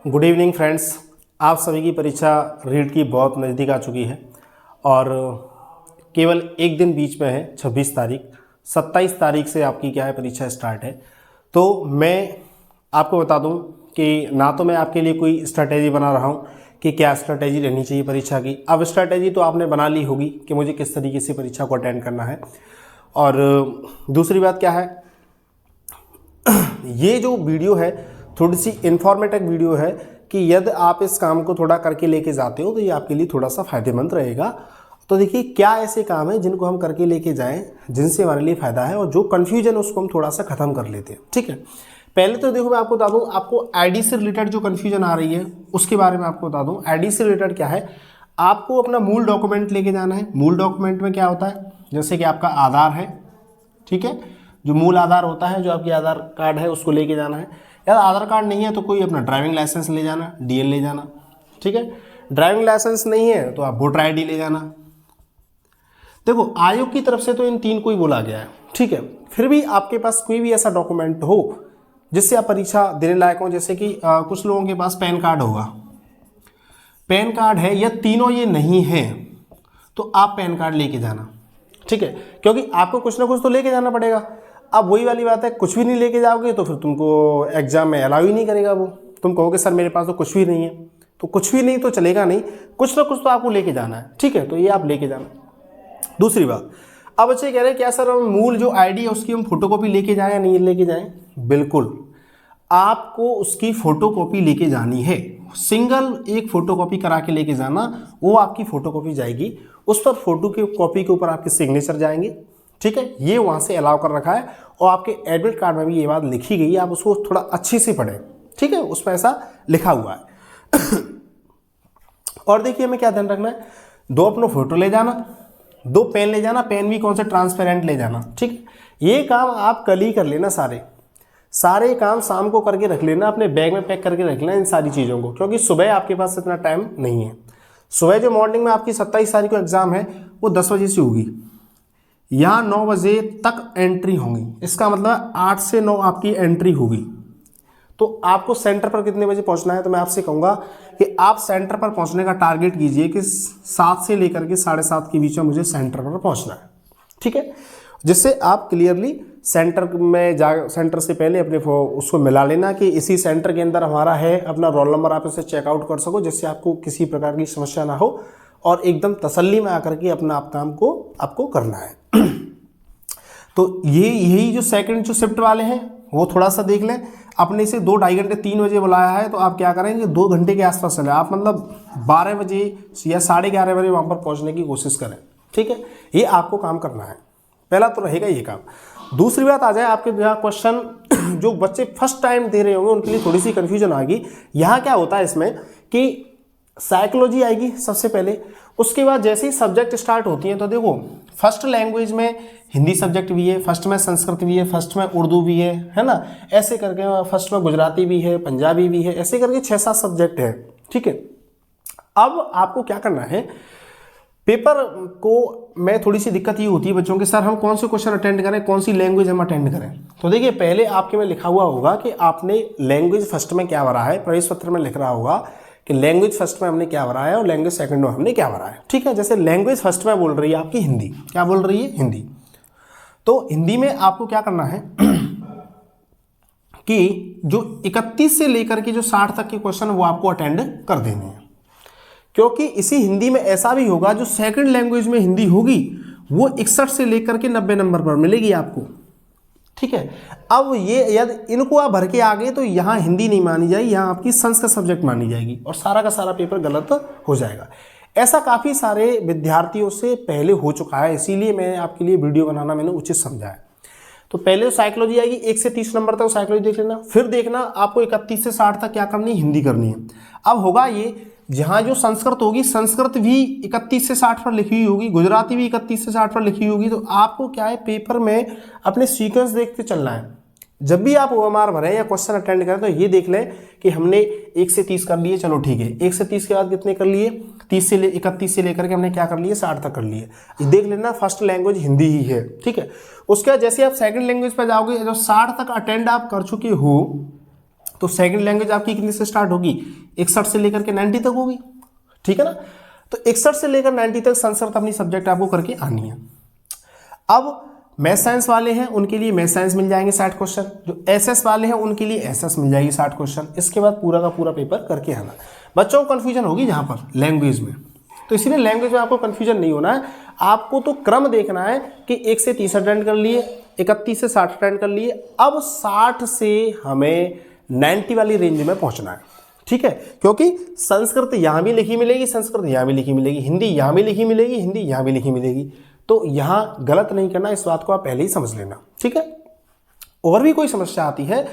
Good evening friends. आप सभी की परीक्षा रीट की बहुत नज़दीक आ चुकी है और केवल एक दिन बीच में है, 26 तारीख। 27 तारीख से आपकी क्या है, परीक्षा स्टार्ट है। तो मैं आपको बता दूं कि ना तो मैं आपके लिए कोई स्ट्रैटेजी बना रहा हूं कि क्या स्ट्रैटेजी रहनी चाहिए परीक्षा की। अब स्ट्रैटेजी तो आपने बना ली होगी कि मुझे किस तरीके से परीक्षा को अटेंड करना है। और दूसरी बात क्या है, ये जो वीडियो है थोड़ी सी इन्फॉर्मेटिव वीडियो है कि यदि आप इस काम को थोड़ा करके लेके जाते हो तो ये आपके लिए थोड़ा सा फायदेमंद रहेगा। तो देखिए क्या ऐसे काम है जिनको हम करके लेके जाएं जिनसे हमारे लिए फ़ायदा है और जो कन्फ्यूजन है उसको हम थोड़ा सा ख़त्म कर लेते हैं। ठीक है, पहले तो देखो मैं आपको बता दूं, आपको आईडी से रिलेटेड जो कन्फ्यूजन आ रही है उसके बारे में आपको बता दूं। आईडी से रिलेटेड क्या है, आपको अपना मूल डॉक्यूमेंट लेके जाना है। मूल डॉक्यूमेंट में क्या होता है, जैसे कि आपका आधार है, ठीक है, जो मूल आधार होता है, जो आपकी आधार कार्ड है उसको लेके जाना है। यार आधार कार्ड नहीं है तो कोई अपना ड्राइविंग लाइसेंस ले जाना, डीएल ले जाना, ठीक है। ड्राइविंग लाइसेंस नहीं है तो आप वोटर आईडी ले जाना। देखो आयोग की तरफ से तो इन तीन को ही बोला गया है, ठीक है। फिर भी आपके पास कोई भी ऐसा डॉक्यूमेंट हो जिससे आप परीक्षा देने लायक हो, जैसे कि कुछ लोगों के पास पैन कार्ड होगा, पैन कार्ड है, या तीनों ये नहीं है तो आप पैन कार्ड लेके जाना, ठीक है, क्योंकि आपको कुछ ना कुछ तो लेके जाना पड़ेगा। अब वही वाली बात है, कुछ भी नहीं लेके जाओगे तो फिर तुमको एग्जाम में अलाउ ही नहीं करेगा वो। तुम कहोगे सर मेरे पास तो कुछ भी नहीं है, तो कुछ भी नहीं तो चलेगा नहीं, कुछ ना कुछ तो आपको लेके जाना है, ठीक है, तो ये आप लेके जाना। दूसरी बात, अब बच्चे कह रहे हैं क्या सर हम मूल जो आईडी है उसकी हम फोटोकॉपी लेके जाएं या नहीं लेके जाएं। बिल्कुल आपको उसकी फोटोकॉपी लेके जानी है, सिंगल एक फोटोकॉपी करा के लेके जाना, वो आपकी फोटोकॉपी जाएगी, उस पर फोटो की कॉपी के ऊपर आपके सिग्नेचर जाएंगे, ठीक है, ये वहाँ से अलाउ कर रखा है। और आपके एडमिट कार्ड में भी ये बात लिखी गई है, आप उसको थोड़ा अच्छे से पढ़ें, ठीक है, उस पर ऐसा लिखा हुआ है। और देखिए हमें क्या ध्यान रखना है, दो अपना फोटो ले जाना, दो पेन ले जाना, पेन भी कौन से ट्रांसपेरेंट ले जाना, ठीक है। ये काम आप कल ही कर लेना, सारे काम शाम को करके रख लेना, अपने बैग में पैक करके रख लेना इन सारी चीज़ों को, क्योंकि सुबह आपके पास इतना टाइम नहीं है। सुबह जो मॉर्निंग में आपकी 27 तारीख को एग्जाम है वो 10 बजे से होगी, यहाँ 9 बजे तक एंट्री होगी, इसका मतलब 8 से 9 आपकी एंट्री होगी। तो आपको सेंटर पर कितने बजे पहुंचना है, तो मैं आपसे कहूँगा कि आप सेंटर पर पहुंचने का टारगेट कीजिए कि 7 से लेकर के 7:30 के बीच में मुझे सेंटर पर पहुंचना है, ठीक है, जिससे आप क्लियरली सेंटर में सेंटर से पहले अपने उसको मिला लेना कि इसी सेंटर के अंदर हमारा है, अपना रोल नंबर आप इसे चेकआउट कर सको, जिससे आपको किसी प्रकार की समस्या ना हो और एकदम तसल्ली में आकर के अपना काम को आपको करना है। तो यही जो सेकंड जो शिफ्ट वाले हैं वो थोड़ा सा देख लें, अपने से 2-2.5 घंटे 3 बजे बुलाया है तो आप क्या करेंगे, 2 घंटे के आसपास चले, आप मतलब 12 बजे या 11:30 बजे वहाँ पर पहुँचने की कोशिश करें, ठीक है, ये आपको काम करना है। पहला तो रहेगा ये काम। दूसरी बात आ जाए आपके यहाँ क्वेश्चन जो बच्चे फर्स्ट टाइम दे रहे होंगे उनके लिए थोड़ी सी कन्फ्यूजन आएगी। यहाँ क्या होता है इसमें कि साइकोलॉजी आएगी सबसे पहले, उसके बाद जैसे ही सब्जेक्ट स्टार्ट होती हैं तो देखो फर्स्ट लैंग्वेज में हिंदी सब्जेक्ट भी है, फर्स्ट में संस्कृत भी है, फर्स्ट में उर्दू भी है ना, ऐसे करके फर्स्ट में गुजराती भी है, पंजाबी भी है, ऐसे करके 6-7 सब्जेक्ट है, ठीक है। अब आपको क्या करना है, पेपर को मैं थोड़ी सी दिक्कत ये होती है बच्चों के, सर हम कौन से क्वेश्चन अटेंड करें, कौन सी लैंग्वेज हम अटेंड करें। तो देखिए पहले आपके में लिखा हुआ होगा कि आपने लैंग्वेज फर्स्ट में क्या भरा है, प्रवेश पत्र में लिख रहा होगा कि लैंग्वेज फर्स्ट में हमने क्या भरा है और लैंग्वेज सेकंड में हमने क्या भरा है, ठीक है। जैसे लैंग्वेज फर्स्ट में बोल रही है आपकी हिंदी, क्या बोल रही है, हिंदी। तो हिंदी में आपको क्या करना है कि जो 31 से लेकर के जो 60 तक के क्वेश्चन वो आपको अटेंड कर देने हैं, क्योंकि इसी हिंदी में ऐसा भी होगा जो सेकंड लैंग्वेज में हिंदी होगी वो 61 से लेकर के 90 नंबर पर मिलेगी आपको, ठीक है। अब ये यदि इनको आप भर के आ गए तो यहाँ हिंदी नहीं मानी जाएगी, यहाँ आपकी संस्कृत सब्जेक्ट मानी जाएगी और सारा का सारा पेपर गलत हो जाएगा। ऐसा काफ़ी सारे विद्यार्थियों से पहले हो चुका है, इसीलिए मैं आपके लिए वीडियो बनाना मैंने उचित समझा है। तो पहले साइकोलॉजी आएगी 1 से 30 नंबर तक साइकोलॉजी देख लेना, फिर देखना आपको 31 से 60 तक क्या करनी है, हिंदी करनी है। अब होगा ये, जहाँ जो संस्कृत होगी, संस्कृत भी 31 से 60 पर लिखी हुई होगी, गुजराती भी 31 से 60 पर लिखी होगी, तो आपको क्या है पेपर में अपने सीक्वेंस देखते चलना है। जब भी आप ओएमआर भरें या क्वेश्चन अटेंड करें तो ये देख लें कि हमने 1 से 30 कर लिए, चलो ठीक है, 1 से 30 के बाद कितने कर लिए, 31 से लेकर के हमने क्या कर लिए, 60 तक कर लिए। देख लेना फर्स्ट लैंग्वेज हिंदी ही है, ठीक है। उसके बाद जैसे आप सेकंड लैंग्वेज पर जाओगे, जब 60 तक अटेंड आप कर चुके हो तो सेकंड लैंग्वेज आपकी कितने से स्टार्ट होगी, 61 से लेकर के 90 तक होगी, ठीक है ना। तो 61 से लेकर 90 तक संस्कृत अपनी सब्जेक्ट आपको करके आनी है। अब मैथ साइंस वाले हैं उनके लिए मैथ साइंस मिल जाएंगे 60 क्वेश्चन, जो एसएस वाले हैं उनके लिए एसएस मिल जाएगी 60 क्वेश्चन। इसके बाद पूरा का पूरा पेपर करके आना। बच्चों को कन्फ्यूजन होगी जहाँ पर लैंग्वेज में, तो इसीलिए लैंग्वेज में आपको कन्फ्यूजन नहीं होना है। आपको तो क्रम देखना है कि 1 से 30 अटेंड कर लिए, 31 से 60 अटेंड कर लिए, अब 60 से हमें 90 वाली रेंज में पहुंचना है, ठीक है। क्योंकि संस्कृत यहाँ भी लिखी मिलेगी, संस्कृत यहाँ भी लिखी मिलेगी, हिंदी यहाँ भी लिखी मिलेगी, हिंदी यहाँ भी लिखी मिलेगी, तो यहाँ गलत नहीं करना, इस बात को आप पहले ही समझ लेना, ठीक है। और भी कोई समस्या आती है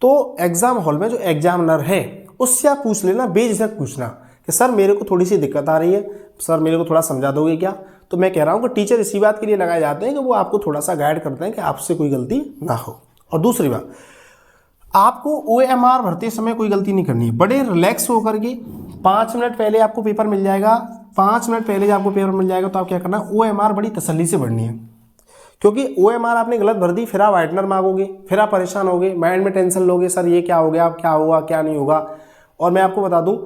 तो एग्जाम हॉल में जो एग्जामिनर है उससे आप पूछ लेना, बेझिझक पूछना कि सर मेरे को थोड़ी सी दिक्कत आ रही है, सर मेरे को थोड़ा समझा दोगे क्या। तो मैं कह रहा हूँ कि टीचर इसी बात के लिए लगाए जाते हैं कि वो आपको थोड़ा सा गाइड करते हैं कि आपसे कोई गलती ना हो। और दूसरी बात, आपको OMR भरते समय कोई गलती नहीं करनी है, बड़े रिलैक्स होकर के 5 मिनट पहले आपको पेपर मिल जाएगा, 5 मिनट पहले जब आपको पेपर मिल जाएगा तो आप क्या करना, OMR बड़ी तसल्ली से भरनी है। क्योंकि OMR आपने गलत भर दी, फिर आप वाइटनर मांगोगे, फिर आप परेशान होगे, माइंड में टेंशन लोगे, सर ये क्या हो गया, क्या होगा क्या नहीं होगा। और मैं आपको बता दूं,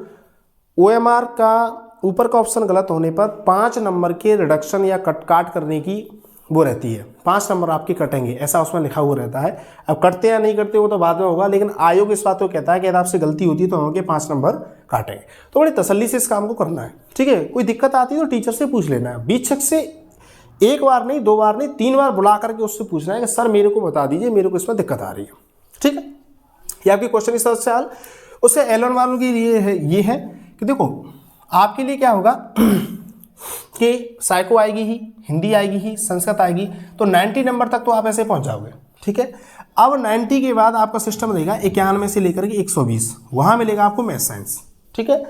OMR का ऊपर का ऑप्शन गलत होने पर 5 नंबर के रिडक्शन या काट करने की वो रहती है, 5 नंबर आपके कटेंगे, ऐसा उसमें लिखा हुआ रहता है। अब कटते या नहीं करते वो तो बाद में होगा, लेकिन आयोग इस बात को कहता है कि यदि आपसे गलती होती है तो हमके 5 नंबर काटेंगे। तो बड़ी तसल्ली से इस काम को करना है, ठीक है। कोई दिक्कत आती है तो टीचर से पूछ लेना है, बीचक से 1 बार नहीं, 2 बार नहीं, 3 बार बुला करके उससे पूछना है कि सर मेरे को बता दीजिए, मेरे को इसमें दिक्कत आ रही है, ठीक है। ये आपकी क्वेश्चन इस तरह से हल। उससे L1 वालों के लिए ये है कि देखो आपके लिए क्या होगा कि साइको आएगी ही, हिंदी आएगी ही, संस्कृत आएगी, तो 90 नंबर तक तो आप ऐसे पहुंच जाओगे, ठीक है। अब 90 के बाद आपका सिस्टम देगा 91 से लेकर के 120, वहां मिलेगा आपको मैथ साइंस, ठीक है।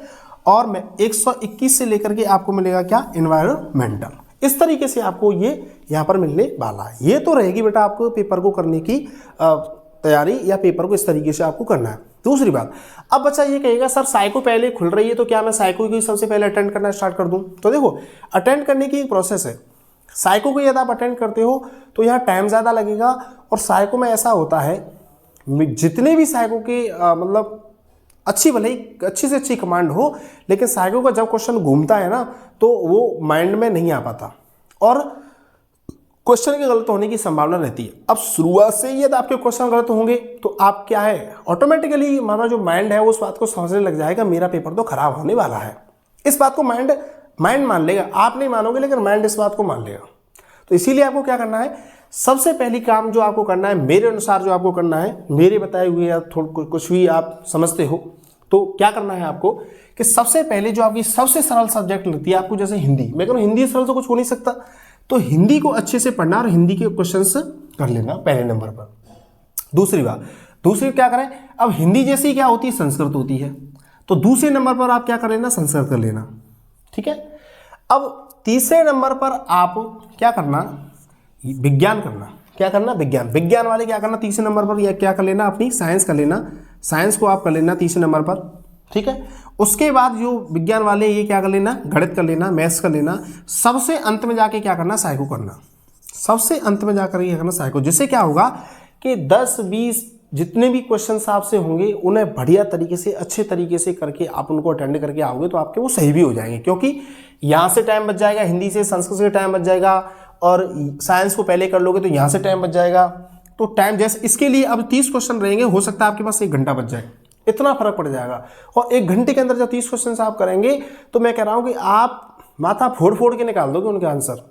और 121 से लेकर के आपको मिलेगा क्या, एनवायरमेंटल। इस तरीके से आपको ये यहाँ पर मिलने वाला है। ये तो रहेगी बेटा आपको पेपर को करने की तैयारी, या पेपर को इस तरीके से आपको करना है। दूसरी बात, अब बच्चा ये कहेगा सर साइको पहले खुल रही है तो क्या मैं साइको की सबसे पहले अटेंड करना स्टार्ट कर दूं। तो देखो अटेंड करने की एक प्रोसेस है। साइको को यदि आप अटेंड करते हो तो यहाँ टाइम ज़्यादा लगेगा, और साइको में ऐसा होता है जितने भी साइको के मतलब अच्छी भले ही अच्छी से अच्छी कमांड हो, लेकिन साइको का जब क्वेश्चन घूमता है ना तो वो माइंड में नहीं आ पाता और क्वेश्चन के गलत होने की संभावना रहती है। अब शुरुआत से यदि आपके क्वेश्चन गलत होंगे तो आप क्या है, ऑटोमेटिकली हमारा जो माइंड है वो उस बात को समझने लग जाएगा मेरा पेपर तो खराब होने वाला है। इस बात को माइंड मान लेगा, आप नहीं मानोगे लेकिन माइंड इस बात को मान लेगा। तो इसीलिए आपको क्या करना है, सबसे पहली काम जो आपको करना है, मेरे अनुसार जो आपको करना है, मेरे बताए हुए या कुछ भी आप समझते हो तो क्या करना है आपको कि सबसे पहले जो आपकी सबसे सरल सब्जेक्ट लगती है आपको, जैसे हिंदी, मैं कह रहा हूं हिंदी सरल तो कुछ हो नहीं सकता, तो हिंदी को अच्छे से पढ़ना और हिंदी के क्वेश्चंस कर लेना पहले नंबर पर। दूसरी क्या करें, अब हिंदी जैसी क्या होती है, संस्कृत होती है, तो दूसरे नंबर पर आप क्या कर लेना, संस्कृत कर लेना, ठीक है। अब तीसरे नंबर पर आप क्या करना, विज्ञान करना। क्या करना, विज्ञान वाले क्या करना, तीसरे नंबर पर या क्या कर लेना, अपनी साइंस कर लेना, साइंस को आप कर लेना तीसरे नंबर पर, ठीक है। उसके बाद जो विज्ञान वाले ये क्या कर लेना, गणित कर लेना, मैथ्स कर लेना। सबसे अंत में जाके क्या करना, साइको करना। सबसे अंत में जाकर ये करना साइको, जिससे क्या होगा कि 10-20 जितने भी क्वेश्चंस आपसे होंगे उन्हें बढ़िया तरीके से अच्छे तरीके से करके आप उनको अटेंड करके आओगे तो आपके वो सही भी हो जाएंगे, क्योंकि यहाँ से टाइम बच जाएगा, हिंदी से संस्कृत से टाइम बच जाएगा, और साइंस को पहले कर लोगे तो यहाँ से टाइम बच जाएगा। तो टाइम जैसे इसके लिए अब 30 क्वेश्चन रहेंगे, हो सकता है आपके पास 1 घंटा बच जाए, इतना फर्क पड़ जाएगा। और 1 घंटे के अंदर जब 30 क्वेश्चन आप करेंगे तो मैं कह रहा हूँ कि आप माथा फोड़ फोड़ के निकाल दोगे उनके आंसर,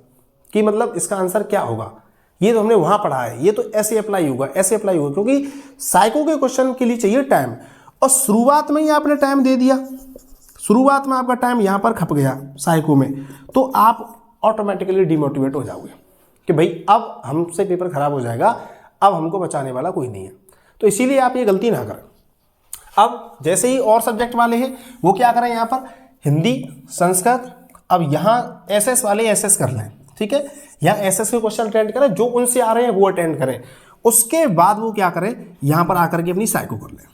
कि मतलब इसका आंसर क्या होगा, ये तो हमने वहाँ पढ़ा है, ये तो ऐसे अप्लाई होगा, ऐसे अप्लाई होगा, क्योंकि साइको के क्वेश्चन के लिए चाहिए टाइम। और शुरुआत में ही आपने टाइम दे दिया, शुरुआत में आपका टाइम यहाँ पर खप गया साइको में, तो आप ऑटोमेटिकली डिमोटिवेट हो जाओगे कि भाई अब हमसे पेपर खराब हो जाएगा, अब हमको बचाने वाला कोई नहीं है। तो इसीलिए आप ये गलती ना करें। अब जैसे ही और सब्जेक्ट वाले हैं वो क्या करें, यहाँ पर हिंदी, संस्कृत, अब यहाँ एसएस वाले एसएस कर लें, ठीक है। यहाँ एसएस के क्वेश्चन अटेंड करें, जो उनसे आ रहे हैं वो अटेंड करें। उसके बाद वो क्या करें, यहाँ पर आकर के अपनी साइको कर लें,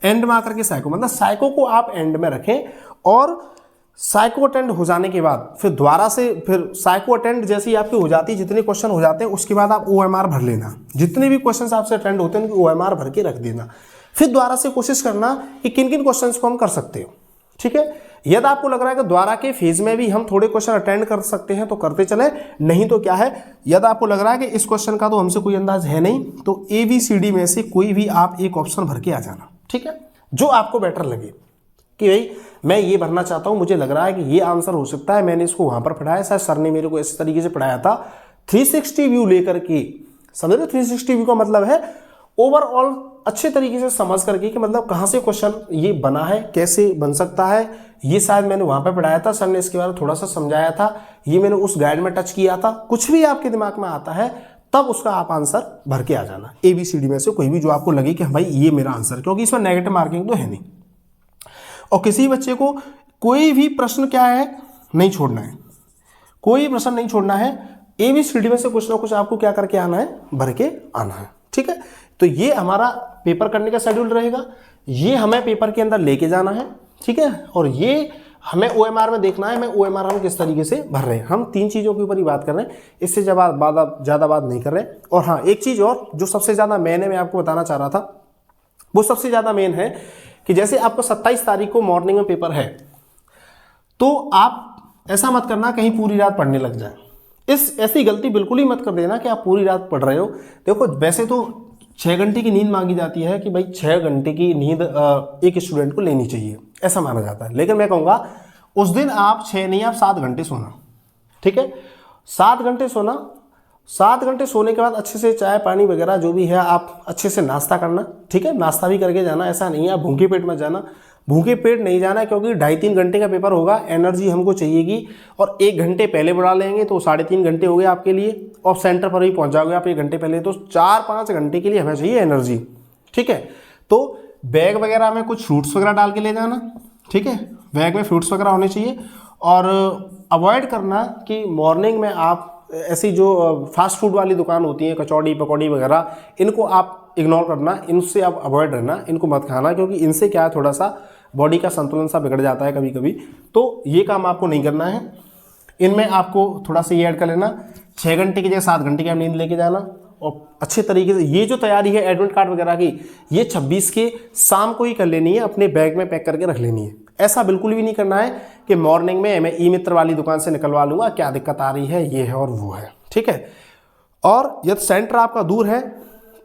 एंड में आकर के साइको, मतलब साइको को आप एंड में रखें। और साइको अटेंड हो जाने के बाद फिर दोबारा से फिर साइको अटेंड जैसे ही आपकी हो जाती है, जितने क्वेश्चन हो जाते हैं उसके बाद आप OMR भर लेना। जितने भी क्वेश्चन आपसे अटेंड होते हैं उनकी OMR भर के रख देना। फिर दोबारा से कोशिश करना कि किन किन क्वेश्चंस को हम कर सकते हो। ठीक है, यदि आपको लग रहा है कि द्वारा के फेज में भी हम थोड़े क्वेश्चन अटेंड कर सकते हैं तो करते चले, नहीं तो क्या है, यदि आपको लग रहा है कि इस क्वेश्चन का तो हमसे कोई अंदाज है नहीं, तो ABCD में से कोई भी आप एक ऑप्शन भर के आ जाना। ठीक है, जो आपको बेटर लगे कि भाई मैं ये भरना चाहता हूं, मुझे लग रहा है कि ये आंसर हो सकता है, मैंने इसको वहां पर पढ़ाया, शायद सर ने मेरे को इस तरीके से पढ़ाया था, 360 व्यू लेकर के, समझ रहे, 360 व्यू का मतलब है ओवरऑल अच्छे तरीके से समझ करके कि मतलब कहाँ से क्वेश्चन ये बना है, कैसे बन सकता है, ये शायद मैंने वहां पे पढ़ाया था, सर ने इसके बारे में थोड़ा सा समझाया था, ये मैंने उस गाइड में टच किया था, कुछ भी आपके दिमाग में आता है तब उसका आप आंसर भर के आ जाना। ABCD में से कोई भी जो आपको लगे कि भाई ये मेरा आंसर, क्योंकि इसमें नेगेटिव मार्किंग तो है नहीं। और किसी बच्चे को कोई भी प्रश्न क्या है नहीं छोड़ना है, कोई प्रश्न नहीं छोड़ना है, ABCD में से कुछ ना कुछ आपको क्या करके आना है, भर के आना है। ठीक है, तो ये हमारा पेपर करने का शेड्यूल रहेगा, ये हमें पेपर के अंदर लेके जाना है। ठीक है, और ये हमें OMR में देखना है, हमें OMR हम किस तरीके से भर रहे हैं। हम 3 चीज़ों के ऊपर ही बात कर रहे हैं, इससे ज़्यादा बात नहीं कर रहे हैं। और हाँ, एक चीज़ और जो सबसे ज़्यादा मेन है, मैं आपको बताना चाह रहा था, वो सबसे ज़्यादा मेन है कि जैसे आपको 27 तारीख को मॉर्निंग में पेपर है, तो आप ऐसा मत करना कहीं पूरी रात पढ़ने लग जाए। ऐसी गलती बिल्कुल ही मत कर देना कि आप पूरी रात पढ़ रहे हो। देखो, वैसे तो 6 घंटे की नींद मांगी जाती है कि भाई 6 घंटे की नींद एक स्टूडेंट को लेनी चाहिए, ऐसा माना जाता है। लेकिन मैं कहूँगा उस दिन आप 6 नहीं, आप 7 घंटे सोना। ठीक है, 7 घंटे सोना, 7 घंटे सोने के बाद अच्छे से चाय पानी वगैरह जो भी है आप अच्छे से नाश्ता करना। ठीक है, नाश्ता भी करके जाना, ऐसा नहीं है आप भूखे पेट मत जाना, भूखे पेट नहीं जाना, क्योंकि 2.5-3 घंटे का पेपर होगा, एनर्जी हमको चाहिएगी। और 1 घंटे पहले बढ़ा लेंगे तो 3.5 घंटे हो गए आपके लिए, और सेंटर पर ही पहुंच जाओगे आप 1 घंटे पहले, तो 4-5 घंटे के लिए हमें चाहिए एनर्जी। ठीक है, तो बैग वगैरह में कुछ फ्रूट्स वगैरह डाल के ले जाना। ठीक है, बैग में फ्रूट्स वगैरह होने चाहिए। और अवॉइड करना कि मॉर्निंग में आप ऐसी जो फास्ट फूड वाली दुकान होती है, कचौड़ी पकौड़ी वगैरह, इनको आप इग्नोर करना, इनसे आप अवॉइड रहना, इनको मत खाना, क्योंकि इनसे क्या है, थोड़ा सा बॉडी का संतुलन सा बिगड़ जाता है कभी कभी। तो ये काम आपको नहीं करना है। इनमें आपको थोड़ा सा ये ऐड कर लेना, 6 घंटे की जगह 7 घंटे की आप नींद लेके जाना। और अच्छे तरीके से ये जो तैयारी है एडमिट कार्ड वगैरह की, ये 26 के शाम को ही कर लेनी है, अपने बैग में पैक करके रख लेनी है। ऐसा बिल्कुल भी नहीं करना है कि मॉर्निंग में मैं ई-मित्र वाली दुकान से निकलवा लूँगा, क्या दिक्कत आ रही है, ये है और वो है। ठीक है, और यदि सेंटर आपका दूर है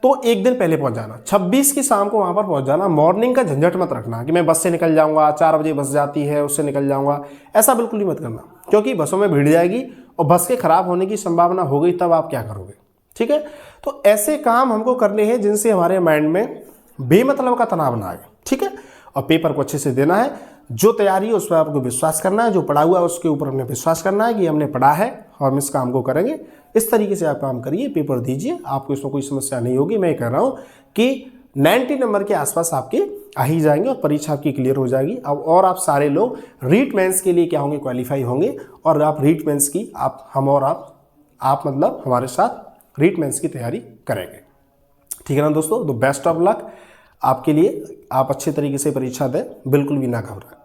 तो 1 दिन पहले पहुंच जाना, 26 की शाम को वहां पर पहुंच जाना। मॉर्निंग का झंझट मत रखना कि मैं बस से निकल जाऊंगा, 4 बजे बस जाती है उससे निकल जाऊंगा, ऐसा बिल्कुल ही मत करना, क्योंकि बसों में भीड़ जाएगी और बस के खराब होने की संभावना हो गई, तब आप क्या करोगे। ठीक है, तो ऐसे काम हमको करने हैं जिनसे हमारे माइंड में बेमतलब का तनाव ना आए। ठीक है, और पेपर को अच्छे से देना है, जो तैयारी है उस पर आपको विश्वास करना है, जो पढ़ा हुआ है उसके ऊपर हमने विश्वास करना है कि हमने पढ़ा है और हम इस काम को करेंगे। इस तरीके से आप काम करिए, पेपर दीजिए, आपको इसमें कोई समस्या नहीं होगी। मैं कह रहा हूँ कि 90 नंबर के आसपास आपके आ ही जाएंगे और परीक्षा आपकी क्लियर हो जाएगी। अब और आप सारे लोग रीट मेंस के लिए क्या होंगे, क्वालिफाई होंगे, और आप रीट मेंस की हम और आप मतलब हमारे साथ रीट मेंस की तैयारी करेंगे। ठीक है ना दोस्तों, तो बेस्ट ऑफ लक आपके लिए, आप अच्छे तरीके से परीक्षा दें, बिल्कुल भी ना घबराएं।